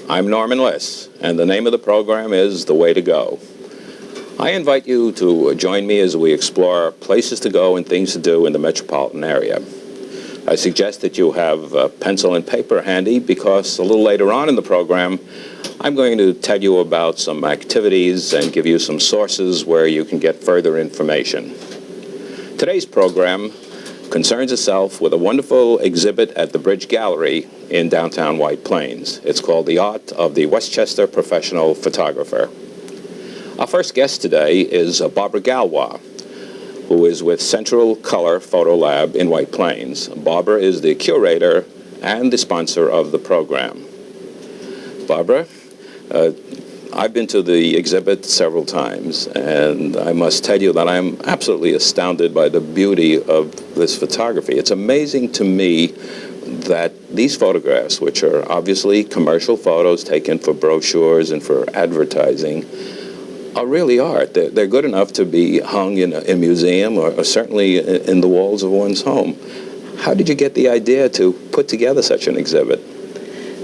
I'm Norman Liss, and the name of the program is The Way to Go. I invite you to join me as we explore places to go and things to do in the metropolitan area. I suggest that you have pencil and paper handy because a little later on in the program, I'm going to tell you about some activities and give you some sources where you can get further information. Today's program concerns itself with a wonderful exhibit at the Bridge Gallery in downtown White Plains. It's called The Art of the Westchester Professional Photographer. Our first guest today is Barbara Gallois, who is with Central Color Photo Lab in White Plains. Barbara is the curator and the sponsor of the program. Barbara, I've been to the exhibit several times, and I must tell you that I'm absolutely astounded by the beauty of this photography. It's amazing to me that these photographs, which are obviously commercial photos taken for brochures and for advertising, are really art. They're good enough to be hung in a museum or certainly in the walls of one's home. How did you get the idea to put together such an exhibit?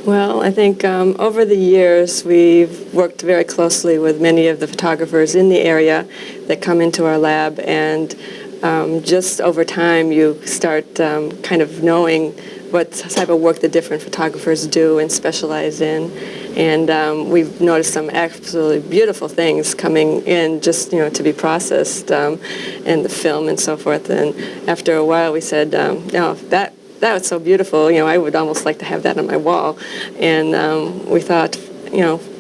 Well, I think over the years we've worked very closely with many of the photographers in the area that come into our lab, and just over time you start kind of knowing what type of work the different photographers do and specialize in. And we've noticed some absolutely beautiful things coming in just, to be processed in the film and so forth. And after a while we said, that was so beautiful, I would almost like to have that on my wall. And we thought,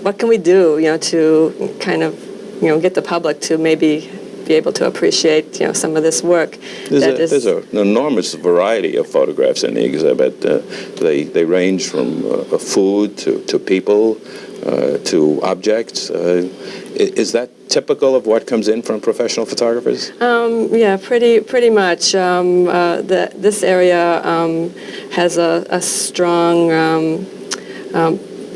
what can we do, to kind of, get the public to maybe be able to appreciate, some of this work. There's an enormous variety of photographs in the exhibit. They range from food to people to objects. Is that typical of what comes in from professional photographers? Yeah, pretty much. This area has a strong,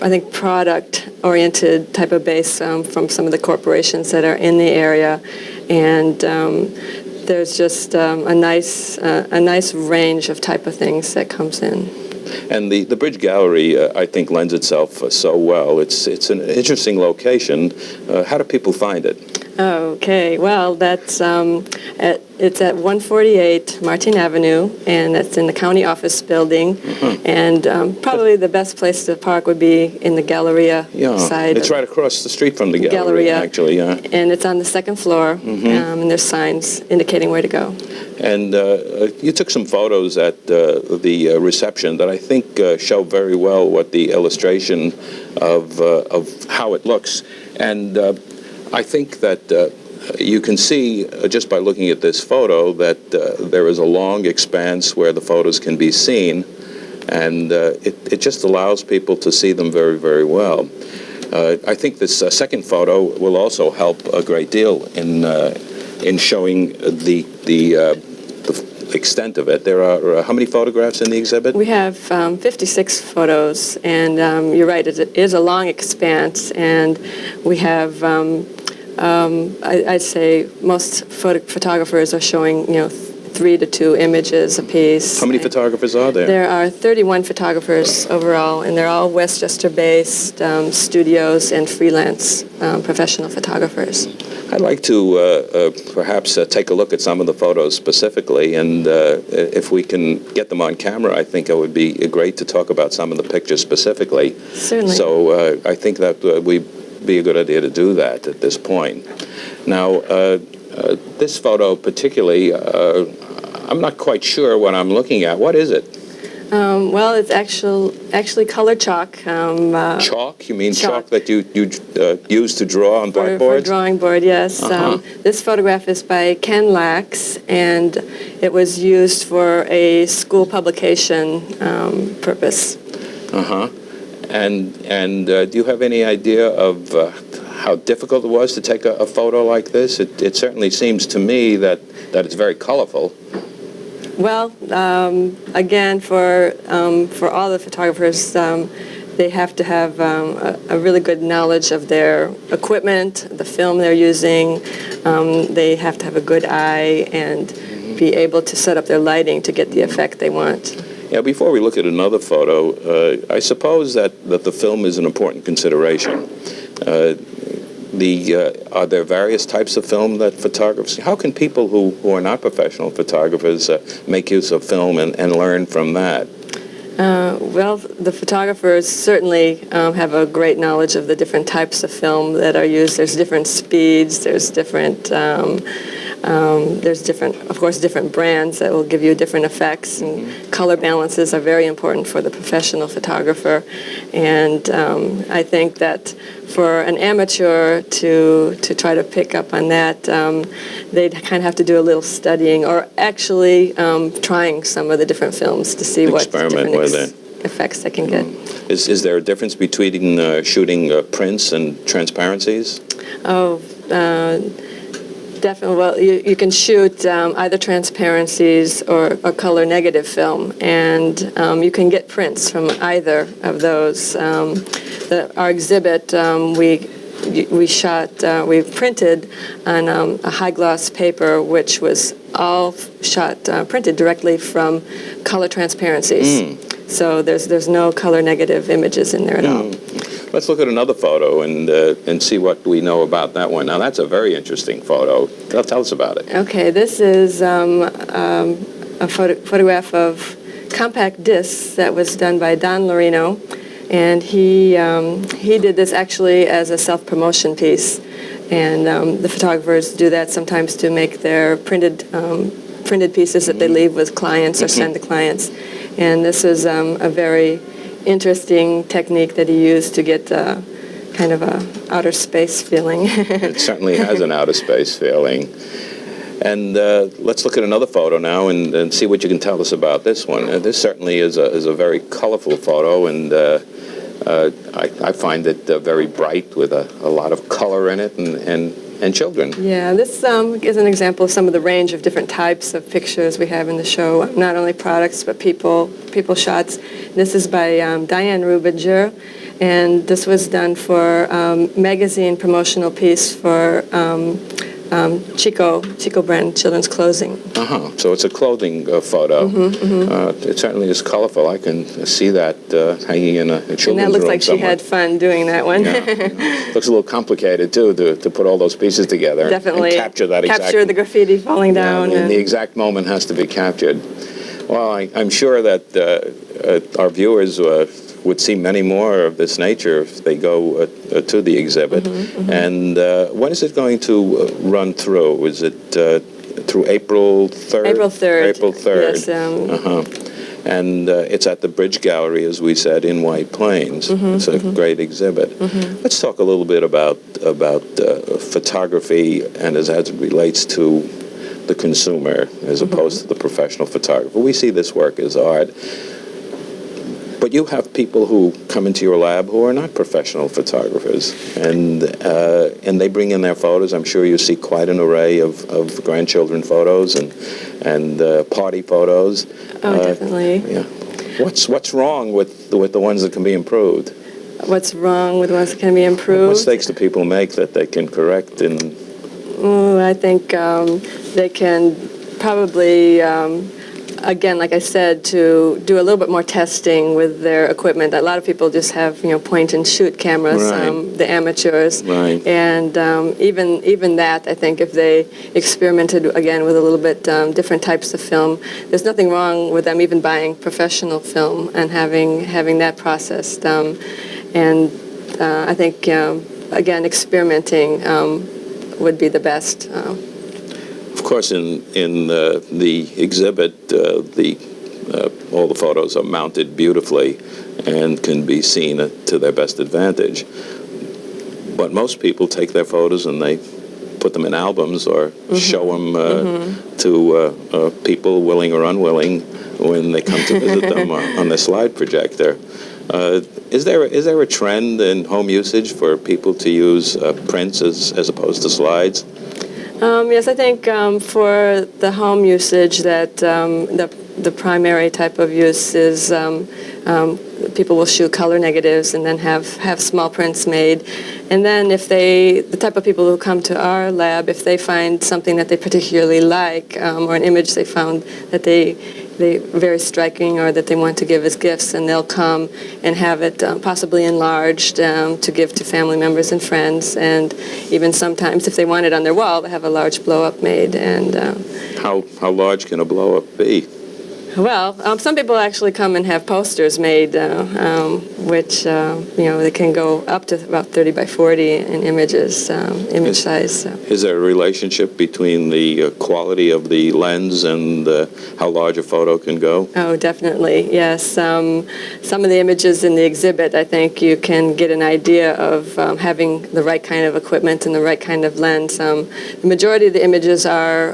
I think, product-oriented type of base from some of the corporations that are in the area, and there's just a nice range of type of things that comes in. And the Bridge Gallery, I think, lends itself so well. It's an interesting location. How do people find it? Okay, well, that's it's at 148 Martin Avenue, and that's in the county office building. Mm-hmm. And probably the best place to park would be in the Galleria side. It's right across the street from the Galleria, actually. Yeah. And it's on the second floor, mm-hmm. And there's signs indicating where to go. And you took some photos at the reception that I think show very well what the illustration of how it looks. And I think that you can see, just by looking at this photo, that there is a long expanse where the photos can be seen, and it just allows people to see them very, very well. I think this second photo will also help a great deal in showing the extent of it. There are how many photographs in the exhibit? We have 56 photos, and you're right, it is a long expanse, and we have I'd say most photographers are showing 3 to 2 images apiece. How many photographers are there? There are 31 photographers overall, and they're all Westchester-based studios and freelance professional photographers. I'd like to perhaps take a look at some of the photos specifically, and if we can get them on camera, I think it would be great to talk about some of the pictures specifically. Certainly. So I think that would be a good idea to do that at this point. Now, this photo particularly, I'm not quite sure what I'm looking at. What is it? Well, it's actually color chalk. Chalk? You mean chalk Chalk. that you use to draw on For blackboards? drawing board, yes. This photograph is by Ken Lax, and it was used for a school publication purpose. Uh-huh. And do you have any idea of how difficult it was to take a photo like this? It certainly seems to me that it's very colorful. Well, again, for all the photographers, they have to have a really good knowledge of their equipment, the film they're using. They have to have a good eye and be able to set up their lighting to get the effect they want. Yeah, before we look at another photo, I suppose that the film is an important consideration. Are there various types of film that photographers... How can people who are not professional photographers make use of film and learn from that? Well, the photographers certainly have a great knowledge of the different types of film that are used. There's different speeds, there's different, of course, different brands that will give you different effects, and color balances are very important for the professional photographer. And I think that for an amateur to try to pick up on that, they'd kind of have to do a little studying, or actually trying some of the different films to see what different effects they can get. Is there a difference between shooting prints and transparencies? Oh, definitely. Well, you can shoot either transparencies or color negative film, and you can get prints from either of those. Our exhibit, we printed on a high gloss paper, which was all printed directly from color transparencies. So there's no color negative images in there at all. Let's look at another photo and see what we know about that one. Now, that's a very interesting photo. Tell us about it. Okay, this is a photograph of compact discs that was done by Don Lorino, and he did this actually as a self-promotion piece. And the photographers do that sometimes to make their printed pieces that they leave with clients or send to clients. And this is a very interesting technique that he used to get kind of a outer space feeling. It certainly has an outer space feeling. And let's look at another photo now and see what you can tell us about this one. This certainly is a very colorful photo, and I find it very bright with a lot of color in it and children. Yeah, this is an example of some of the range of different types of pictures we have in the show, not only products but people shots. This is by Diane Rubinger, and this was done for magazine promotional piece for Chico brand children's clothing. So it's a clothing photo. It certainly is colorful. I can see that hanging in a children's room. And that looks like somewhere. she had fun doing that one. Looks a little complicated too to put all those pieces together. Definitely. And capture that exact. Capture the graffiti falling down. And the exact moment has to be captured. Well, I'm sure that our viewers would see many more of this nature if they go to the exhibit. And when is it going to run through? Is it through April 3rd? April 3rd. April 3rd. Yes. And it's at the Bridge Gallery, as we said, in White Plains. It's a great exhibit. Let's talk a little bit about photography and as it relates to the consumer as opposed to the professional photographer. We see this work as art. But you have people who come into your lab who are not professional photographers, and they bring in their photos. I'm sure you see quite an array of grandchildren photos and party photos. Oh, definitely. Yeah. What's wrong with the ones that can be improved? What's wrong with the ones that can be improved? What mistakes do people make that they can correct? I think they can probably. Again, like I said, to do a little bit more testing with their equipment. A lot of people just have, point and shoot cameras, the amateurs. Right. And even that, I think, if they experimented again with a little bit different types of film, there's nothing wrong with them even buying professional film and having that processed. And I think again, experimenting would be the best. Of course, in the exhibit, all the photos are mounted beautifully and can be seen to their best advantage. But most people take their photos and they put them in albums or show them to people, willing or unwilling, when they come to visit them on the slide projector. Is there a trend in home usage for people to use prints as opposed to slides? Yes, I think for the home usage that the primary type of use is people will shoot color negatives and then have small prints made. And then the type of people who come to our lab, if they find something that they particularly like or an image they found that they very striking or that they want to give as gifts, and they'll come and have it possibly enlarged to give to family members and friends, and even sometimes if they want it on their wall, they have a large blow-up made. And How large can a blow-up be? Well, some people actually come and have posters made, which they can go up to about 30 by 40 in image size. So. Is there a relationship between the quality of the lens and how large a photo can go? Oh, definitely, yes. Some of the images in the exhibit, I think you can get an idea of having the right kind of equipment and the right kind of lens. The majority of the images are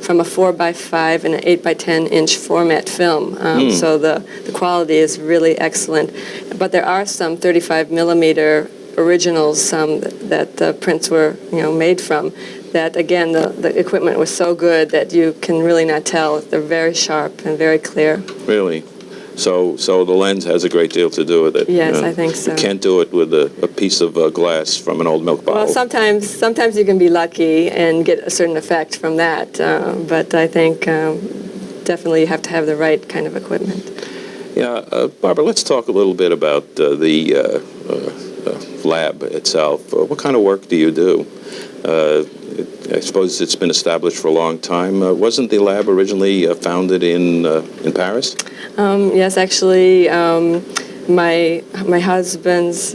from a 4 by 5 and an 8 by 10 inch format film, so the quality is really excellent. But there are some 35 millimeter originals that the prints were made from. That again, the equipment was so good that you can really not tell. They're very sharp and very clear. Really? So the lens has a great deal to do with it. Yes, I think so. You can't do it with a piece of glass from an old milk bottle. Well, sometimes you can be lucky and get a certain effect from that, but I think definitely you have to have the right kind of equipment. Yeah, Barbara, let's talk a little bit about the lab itself. What kind of work do you do? I suppose it's been established for a long time. Wasn't the lab originally founded in Paris? Yes, actually, my husband's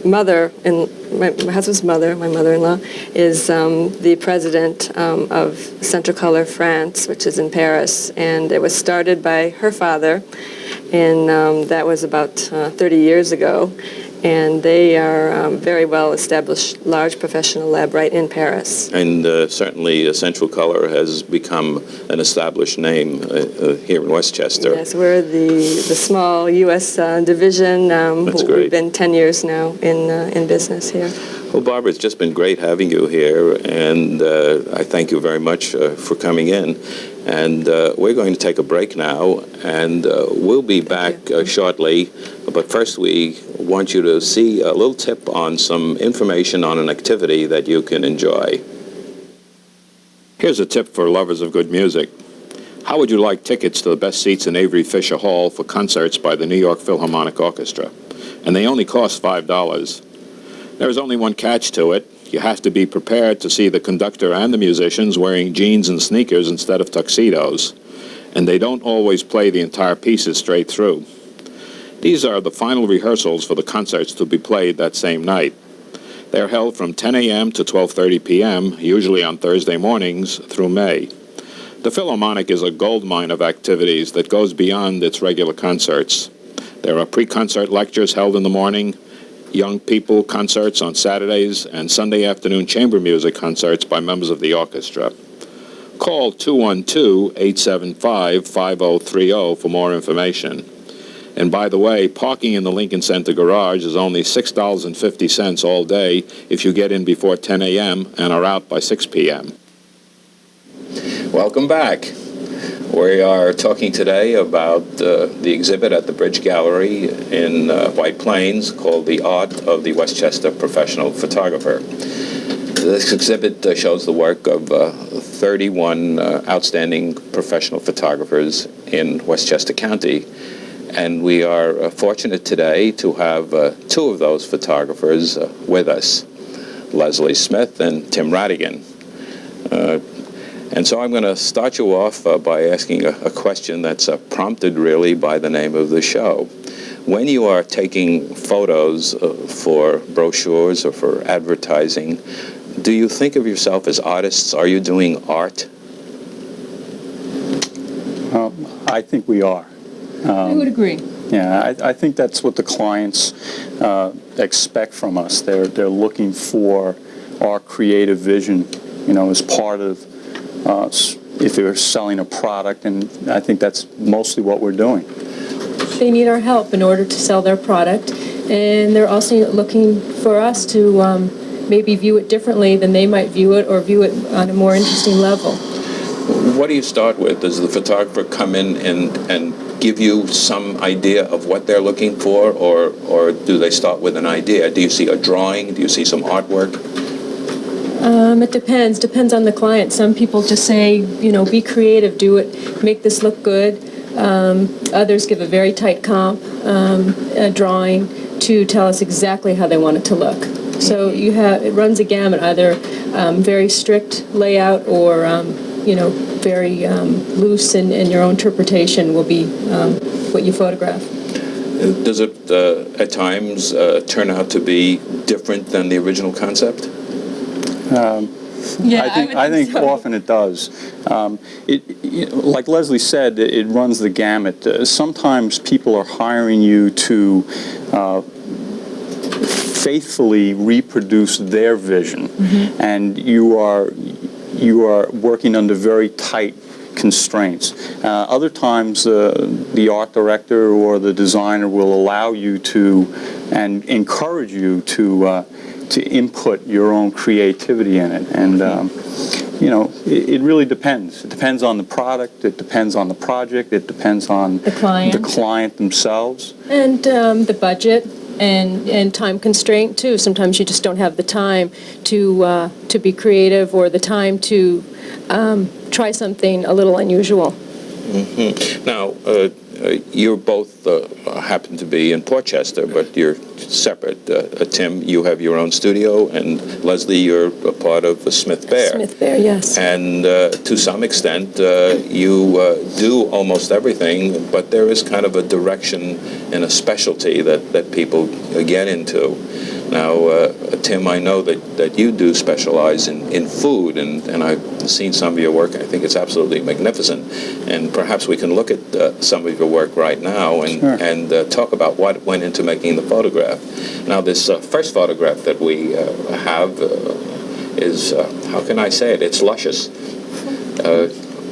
mother, my mother-in-law, is the president of Central Color France, which is in Paris, and it was started by her father, and that was about 30 years ago. And they are very well-established, large professional lab right in Paris. And certainly Central Color has become an established name here in Westchester. Yes, we're the small U.S. division. That's great. We've been 10 years now in business here. Well, Barbara, it's just been great having you here, and I thank you very much for coming in. And we're going to take a break now, and we'll be back shortly. But first, we want you to see a little tip on some information on an activity that you can enjoy. Here's a tip for lovers of good music. How would you like tickets to the best seats in Avery Fisher Hall for concerts by the New York Philharmonic Orchestra? And they only cost $5. There's only one catch to it. You have to be prepared to see the conductor and the musicians wearing jeans and sneakers instead of tuxedos. And they don't always play the entire pieces straight through. These are the final rehearsals for the concerts to be played that same night. They're held from 10 a.m. to 12:30 p.m., usually on Thursday mornings through May. The Philharmonic is a goldmine of activities that goes beyond its regular concerts. There are pre-concert lectures held in the morning, young people concerts on Saturdays, and Sunday afternoon chamber music concerts by members of the orchestra. Call 212-875-5030 for more information. And by the way, parking in the Lincoln Center garage is only $6.50 all day if you get in before 10 a.m. and are out by 6 p.m. Welcome back. We are talking today about the exhibit at the Bridge Gallery in White Plains called The Art of the Westchester Professional Photographer. This exhibit shows the work of 31 outstanding professional photographers in Westchester County. And we are fortunate today to have two of those photographers with us, Leslie Smith and Tim Radigan. And so I'm going to start you off by asking a question that's prompted really by the name of the show. When you are taking photos for brochures or for advertising, do you think of yourself as artists? Are you doing art? I think we are. I would agree. Yeah, I think that's what the clients expect from us. They're looking for our creative vision, as part of if they're selling a product, and I think that's mostly what we're doing. They need our help in order to sell their product, and they're also looking for us to maybe view it differently than they might view it, or view it on a more interesting level. What do you start with? Does the photographer come in and give you some idea of what they're looking for, or do they start with an idea? Do you see a drawing? Do you see some artwork? It depends on the client. Some people just say, be creative, do it, make this look good. Others give a very tight comp, a drawing, to tell us exactly how they want it to look. So it runs a gamut, either very strict layout, or very loose, and your own interpretation will be what you photograph. Does it at times turn out to be different than the original concept? I think so. Often it does. Like Leslie said, it runs the gamut. Sometimes people are hiring you to faithfully reproduce their vision, and you are working under very tight constraints. Other times, the art director or the designer will allow you to, and encourage you to input your own creativity in it. And it really depends. It depends on the product. It depends on the project. It depends on the client themselves, and the budget. And time constraint too. Sometimes you just don't have the time to be creative, or the time to try something a little unusual. Now, you both happen to be in Portchester, but you're separate. Tim, you have your own studio, and Leslie, you're a part of the Smith Bear. Smith Bear, yes. And to some extent, you do almost everything, but there is kind of a direction and a specialty that people get into. Now, Tim, I know that you do specialize in food, and I've seen some of your work. I think it's absolutely magnificent. And perhaps we can look at some of your work right now and talk about what went into making the photograph. Now, this first photograph that we have is, how can I say it? It's luscious.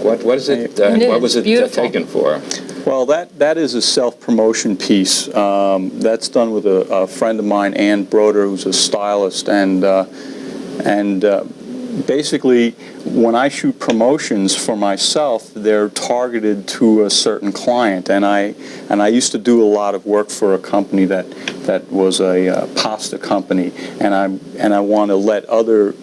What is it? What was it taken for? Well, that is a self-promotion piece. That's done with a friend of mine, Ann Broder, who's a stylist, and basically, when I shoot promotions for myself, they're targeted to a certain client, and I used to do a lot of work for a company that was a pasta company, and I want to let other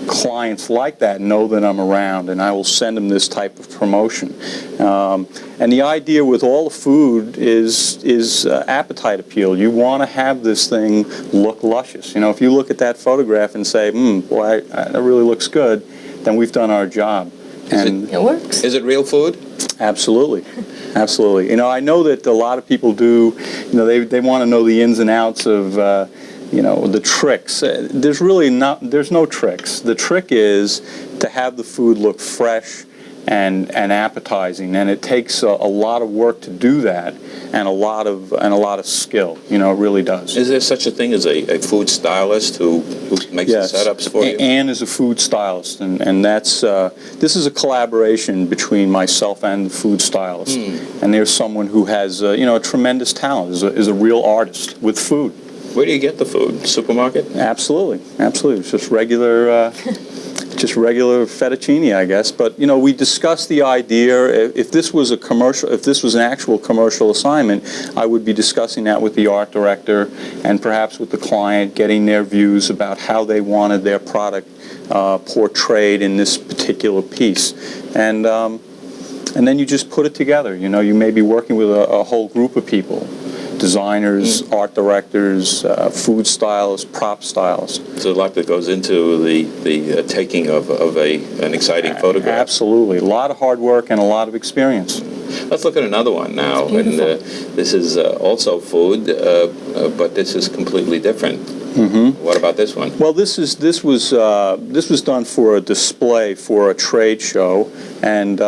clients like that know that I'm around, and I will send them this type of promotion. And the idea with all the food is appetite appeal. You want to have this thing look luscious. If you look at that photograph and say, boy, that really looks good, then we've done our job. And it works. Is it real food? Absolutely. Absolutely. I know that a lot of people do, they want to know the ins and outs of the tricks. There's no tricks. The trick is to have the food look fresh and appetizing, and it takes a lot of work to do that, and a lot of skill. It really does. Is there such a thing as a food stylist who makes the setups for you? Ann is a food stylist, and that's this is a collaboration between myself and the food stylist. And there's someone who has a tremendous talent, is a real artist with food. Where do you get the food? Absolutely. Absolutely. It's just regular fettuccine, I guess. But we discussed the idea. If this was an actual commercial assignment, I would be discussing that with the art director and perhaps with the client, getting their views about how they wanted their product portrayed in this particular piece, and then you just put it together. You may be working with a whole group of people. Designers, art directors, food stylists, prop stylists. So a lot that goes into the taking of an exciting photograph. Absolutely. A lot of hard work and a lot of experience. Let's look at another one now. And this is also food, but this is completely different. What about this one? Well, this was done for a display for a trade show, and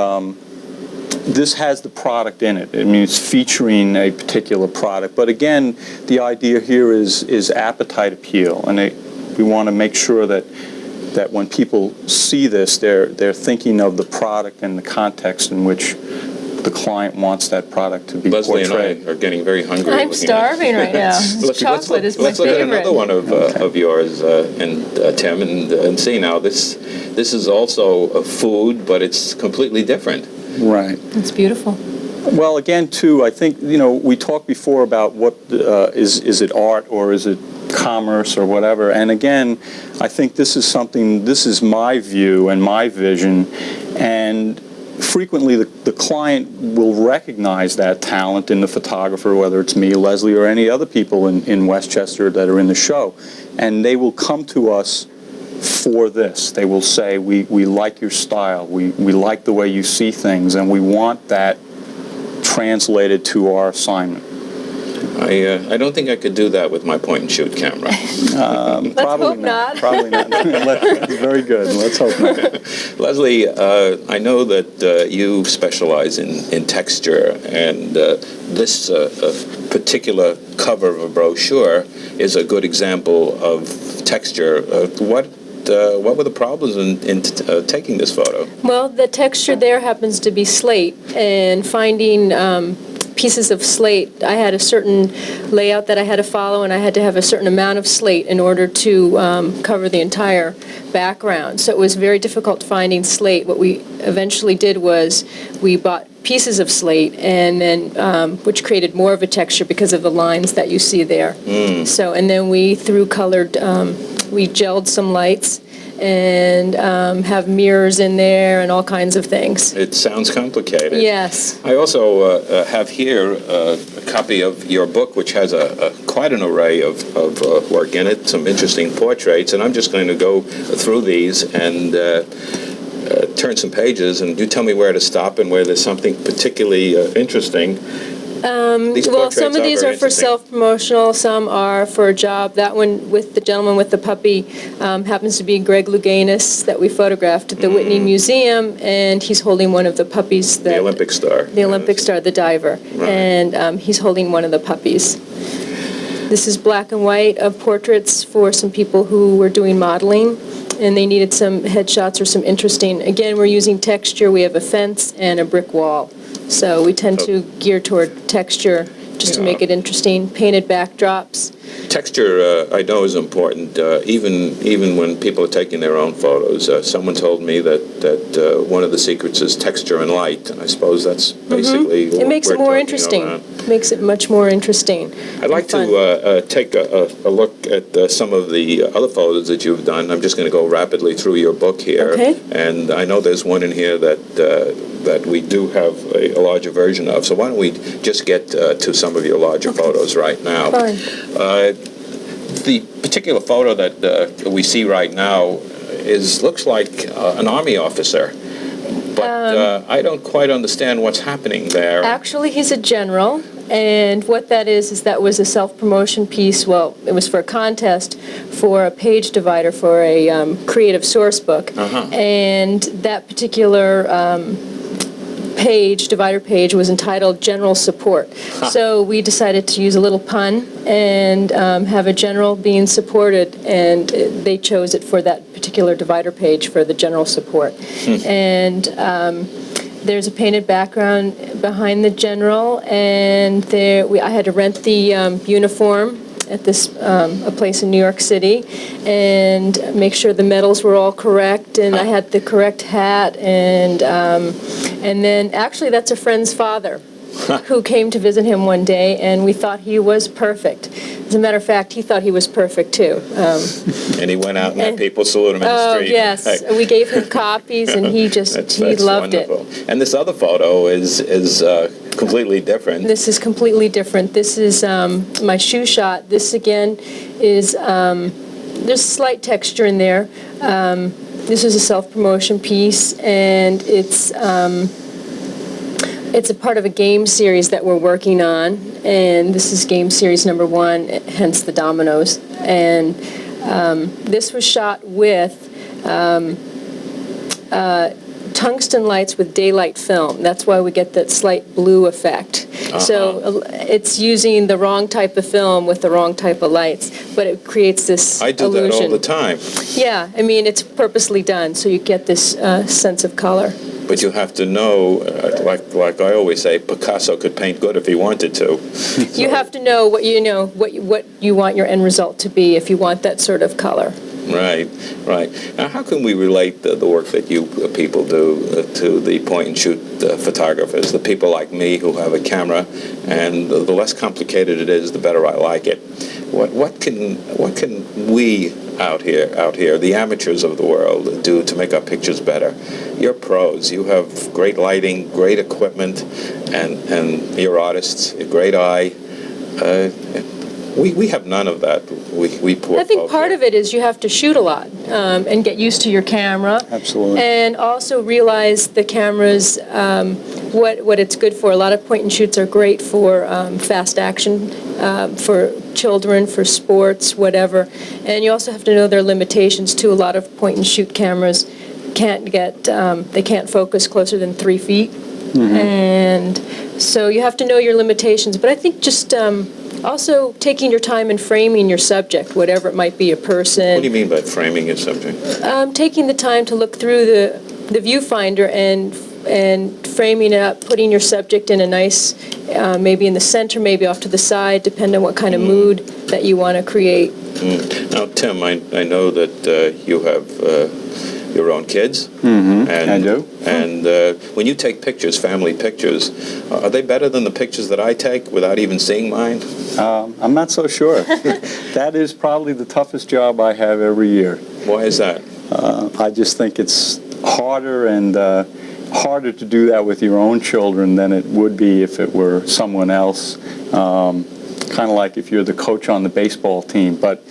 this has the product in it. I mean, it's featuring a particular product. But again, the idea here is appetite appeal, and we want to make sure that when people see this, they're thinking of the product and the context in which the client wants that product to be Leslie portrayed. and I are getting very hungry. I'm starving right now. Chocolate is my Let's look at favorite. another one of yours, Tim, and see now. This is also a food, but it's completely different. Right. It's beautiful. Well, again, too, I think, we talked before about what is it art or is it commerce or whatever. And again, I think this is my view and my vision. And frequently the client will recognize that talent in the photographer, whether it's me, Leslie, or any other people in Westchester that are in the show. And they will come to us for this. They will say, we like your style, we like the way you see things, and we want that translated to our assignment. I don't think I could do that with my point-and-shoot camera. Let's hope not. Probably not. Very good. Let's hope not. Leslie, I know that you specialize in texture, and this particular cover of a brochure is a good example of texture. What were the problems in taking this photo? Well, the texture there happens to be slate, and finding pieces of slate, I had a certain layout that I had to follow, and I had to have a certain amount of slate in order to cover the entire background. So it was very difficult finding slate. What we eventually did was we bought pieces of slate, and then which created more of a texture because of the lines that you see there. So, and then we through colored, we gelled some lights and have mirrors in there and all kinds of things. It sounds complicated. Yes. I also have here a copy of your book, which has quite an array of work in it, some interesting portraits, and I'm just going to go through these and turn some pages, and you tell me where to stop and where there's something particularly interesting. Well, some of these are for self-promotional, some are for a job. That one with the gentleman with the puppy happens to be Greg Louganis that we photographed at the Whitney Museum, and he's holding one of the puppies. The Olympic star. The Olympic star, the diver. Right. And he's holding one of the puppies. This is black and white of portraits for some people who were doing modeling, and they needed some headshots or some interesting. Again, we're using texture. We have a fence and a brick wall. So we tend to gear toward texture just to make it interesting. Painted backdrops. Texture, I know, is important, even when people are taking their own photos. Someone told me that one of the secrets is texture and light, and I suppose that's basically It makes it more interesting. Makes it much more interesting. I'd like to take a look at some of the other photos that you've done. I'm just going to go rapidly through your book here. Okay. And I know there's one in here that we do have a larger version of. So why don't we just get to some of your larger photos right now. Fine. The particular photo that we see right now looks like an Army officer. But I don't quite understand what's happening there. Actually, he's a general, and what that is that was a self-promotion piece. Well, it was for a contest for a page divider for a creative source book, and that particular divider page was entitled General Support. So we decided to use a little pun and have a general being supported, and they chose it for that particular divider page for the General Support. And there's a painted background behind the general, and I had to rent the uniform at this a place in New York City and make sure the medals were all correct, and I had the correct hat, and then actually that's a friend's father who came to visit him one day, and we thought he was perfect. As a matter of fact, he thought he was perfect too. And he went out and had people salute him in the street. Oh, yes. Hey. We gave him copies, and he loved wonderful. it. And this other photo is completely different. This is completely different. This is my shoe shot. This, again, is, there's slight texture in there. This is a self-promotion piece, and it's a part of a game series that we're working on, and this is game series number 1, hence the dominoes. And tungsten lights with daylight film. That's why we get that slight blue effect. So it's using the wrong type of film with the wrong type of lights, but it creates this I do illusion. that all the time. Yeah, I mean, it's purposely done, so you get this sense of color. But you have to know, like I always say, Picasso could paint good if he wanted to. You have to know what you want your end result to be if you want that sort of color. Right, right. Now, how can we relate the work that you people do to the point-and-shoot photographers, the people like me who have a camera, and the less complicated it is, the better I like it. What can we out here, the amateurs of the world, do to make our pictures better? You're pros. You have great lighting, great equipment, and you're artists, a great eye. We have none of that. We poor I think folk part here. of it is you have to shoot a lot and get used to your camera. Absolutely. And also realize the camera's what it's good for. A lot of point and shoots are great for fast action, for children, for sports, whatever. And you also have to know their limitations too. A lot of point and shoot cameras they can't focus closer than 3 feet. Mm-hmm. And so you have to know your limitations. But I think just also taking your time and framing your subject, whatever it might be, a person. What do you mean by framing your subject? Taking the time to look through the viewfinder and framing it up, putting your subject in a nice, maybe in the center, maybe off to the side, depending on what kind of mood that you want to create. Now, Tim, I know that you have your own kids. Mm-hmm. And, I do. And when you take pictures, family pictures, are they better than the pictures that I take without even seeing mine? I'm not so sure. That is probably the toughest job I have every year. Why is that? I just think it's harder and harder to do that with your own children than it would be if it were someone else. Kind of like if you're the coach on the baseball team. But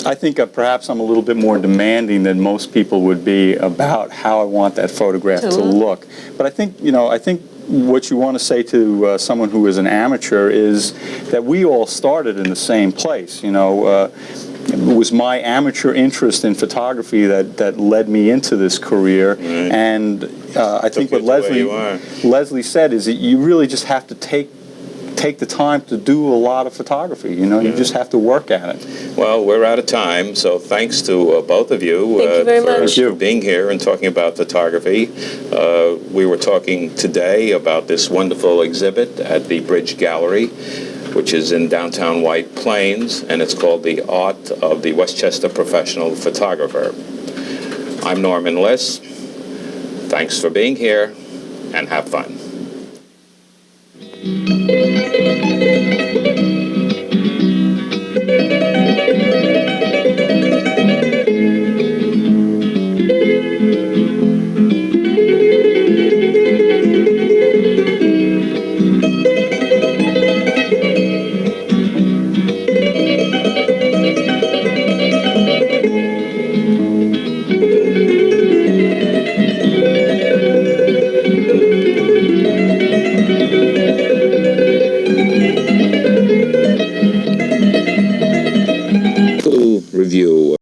I think perhaps I'm a little bit more demanding than most people would be about how I want that photograph to look. But I think what you want to say to someone who is an amateur is that we all started in the same place. It was my amateur interest in photography that led me into this career. Right. And I think what Leslie said is that you really just have to take the time to do a lot of photography. You just have to work at it. Well, we're out of time, so thanks to both of you, Thank you very much. for being here and talking about photography. We were talking today about this wonderful exhibit at the Bridge Gallery, which is in downtown White Plains, and it's called The Art of the Westchester Professional Photographer. I'm Norman Liss. Thanks for being here, and have fun.